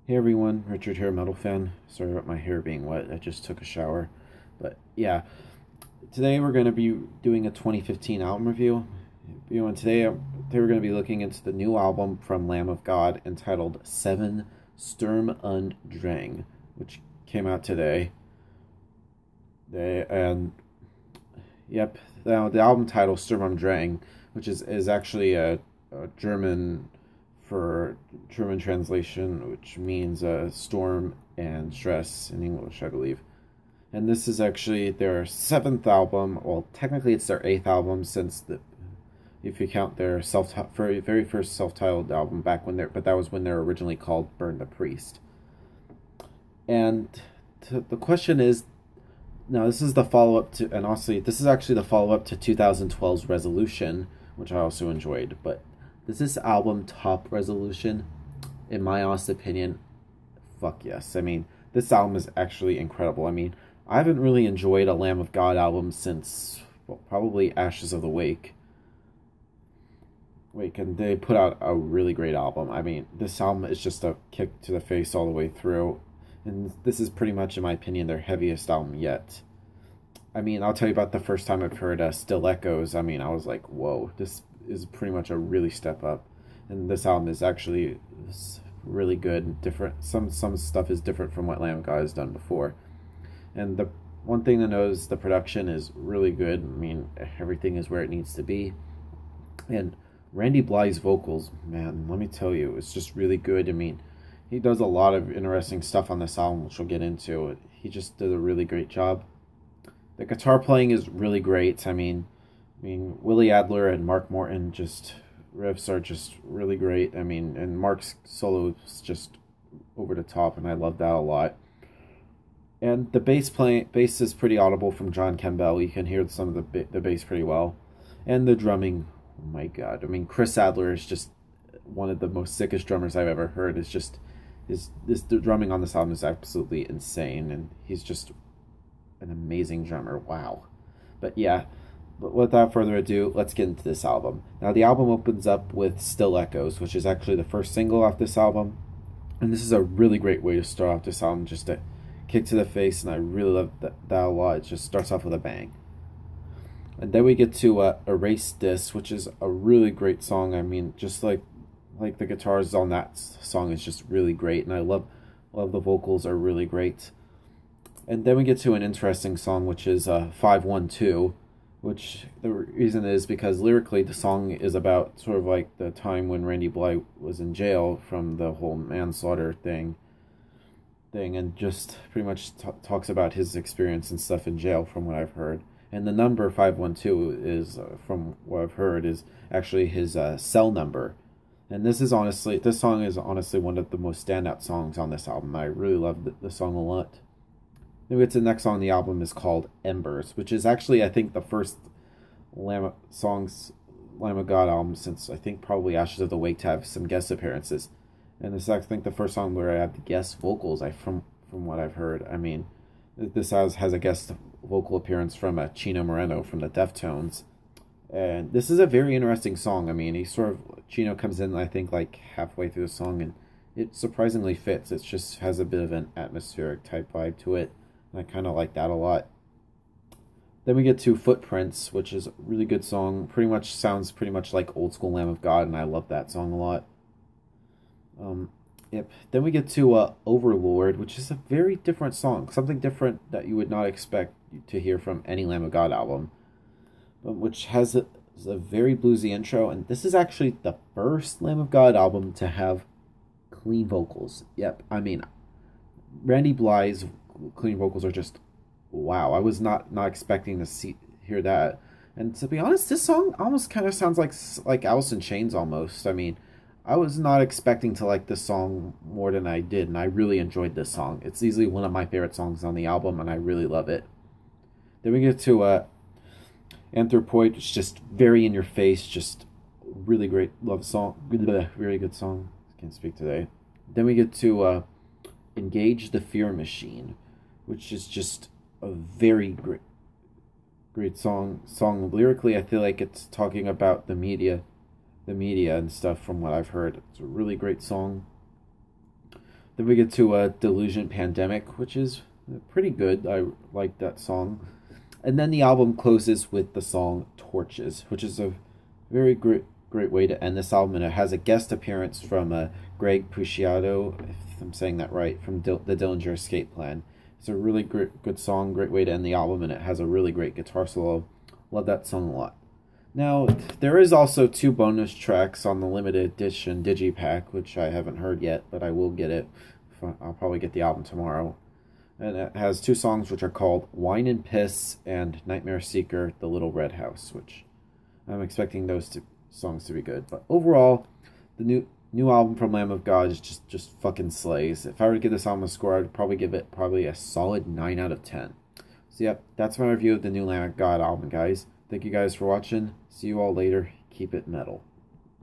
Hey everyone, Richard here, Metal Fan. Sorry about my hair being wet. I just took a shower. But yeah, today we're going to be doing a 2015 album review. And today we're going to be looking into the new album from Lamb of God entitled VII Sturm und Drang, which came out today. And yep, the album title Sturm und Drang, which is actually a German for German translation, which means storm and stress in English, I believe. And this is actually their seventh album. Well, technically it's their eighth album since if you count their very first self-titled album back when but that was when they were originally called Burn the Priest. And the question is, now this is the follow-up to, and honestly, this is actually the follow-up to 2012's Resolution, which I also enjoyed, but does this album top Resolution? In my honest opinion, fuck yes. I mean, this album is actually incredible. I mean, I haven't really enjoyed a Lamb of God album since, well, probably Ashes of the Wake. And they put out a really great album. I mean, this album is just a kick to the face all the way through. And this is pretty much, in my opinion, their heaviest album yet. I mean, I'll tell you about the first time I've heard Still Echoes. I mean, I was like, whoa, this is pretty much a really step up. And this album is actually really good and different. Some stuff is different from what Lamb of God has done before. And the one thing to know is the production is really good. I mean, everything is where it needs to be. And Randy Blythe's vocals, man, let me tell you, it's just really good. I mean, he does a lot of interesting stuff on this album, which we'll get into. He just did a really great job. The guitar playing is really great. I mean, Willie Adler and Mark Morton riffs are just really great. I mean, and Mark's solo is just over the top, and I love that a lot. And the bass is pretty audible from John Campbell. You can hear some of the bass pretty well, and the drumming. Oh my God! I mean, Chris Adler is just one of the most sickest drummers I've ever heard. The drumming on this album is absolutely insane, and he's just an amazing drummer. Wow. But yeah, without further ado, let's get into this album. Now, the album opens up with Still Echoes, which is actually the first single off this album. And this is a really great way to start off this album, just a kick to the face, and I really love that a lot. It just starts off with a bang. And then we get to Erase This, which is a really great song. I mean, just like the guitars on that song is just really great, and I love the vocals are really great. And then we get to an interesting song, which is 512, which the reason is because lyrically the song is about sort of like the time when Randy Blythe was in jail from the whole manslaughter thing, and just pretty much talks about his experience and stuff in jail from what I've heard. And the number 512 is, from what I've heard, is actually his cell number. And this song is honestly one of the most standout songs on this album. I really love the song a lot. Then we get to the next song on the album is called Embers, which is actually, I think, the first Lamb of God album since, I think, probably Ashes of the Wake to have some guest appearances. And this is, I think, the first song where I have the guest vocals, from what I've heard. I mean, this has a guest vocal appearance from Chino Moreno from the Deftones. And this is a very interesting song. I mean, Chino comes in, I think, like halfway through the song, and it surprisingly fits. It just has a bit of an atmospheric type vibe to it. And I kind of like that a lot. Then we get to Footprints, which is a really good song. Sounds pretty much like old school Lamb of God, and I love that song a lot. Yep. Then we get to Overlord, which is a very different song. Something different that you would not expect to hear from any Lamb of God album. Which has a very bluesy intro. And this is actually the first Lamb of God album to have clean vocals. Yep. I mean, Randy Blythe's clean vocals are just wow. I was not expecting to hear that. And to be honest, this song almost kind of sounds like Alice in Chains almost. I mean, I was not expecting to like this song more than I did, and I really enjoyed this song. It's easily one of my favorite songs on the album, and I really love it. Then we get to Anthropoid. It's just very in your face, just really great love song, really good song. Can't speak today. Then we get to Engage the Fear Machine, which is just a very great song. Lyrically, I feel like it's talking about the media and stuff from what I've heard. It's a really great song. Then we get to Delusion Pandemic, which is pretty good. I like that song. And then the album closes with the song Torches, which is a very great way to end this album. And it has a guest appearance from Greg Puciato, if I'm saying that right, from the Dillinger Escape Plan. It's a really good song, great way to end the album, and it has a really great guitar solo. Love that song a lot. Now, there is also 2 bonus tracks on the limited edition digipack, which I haven't heard yet, but I will get it. I'll probably get the album tomorrow. And it has 2 songs which are called Wine and Piss and Nightmare Seeker, The Little Red House, which I'm expecting those 2 songs to be good. But overall, the new album from Lamb of God is just fucking slays. If I were to give this album a score, I'd probably give it a solid 9 out of 10. So yep, that's my review of the new Lamb of God album, guys. Thank you guys for watching. See you all later. Keep it metal.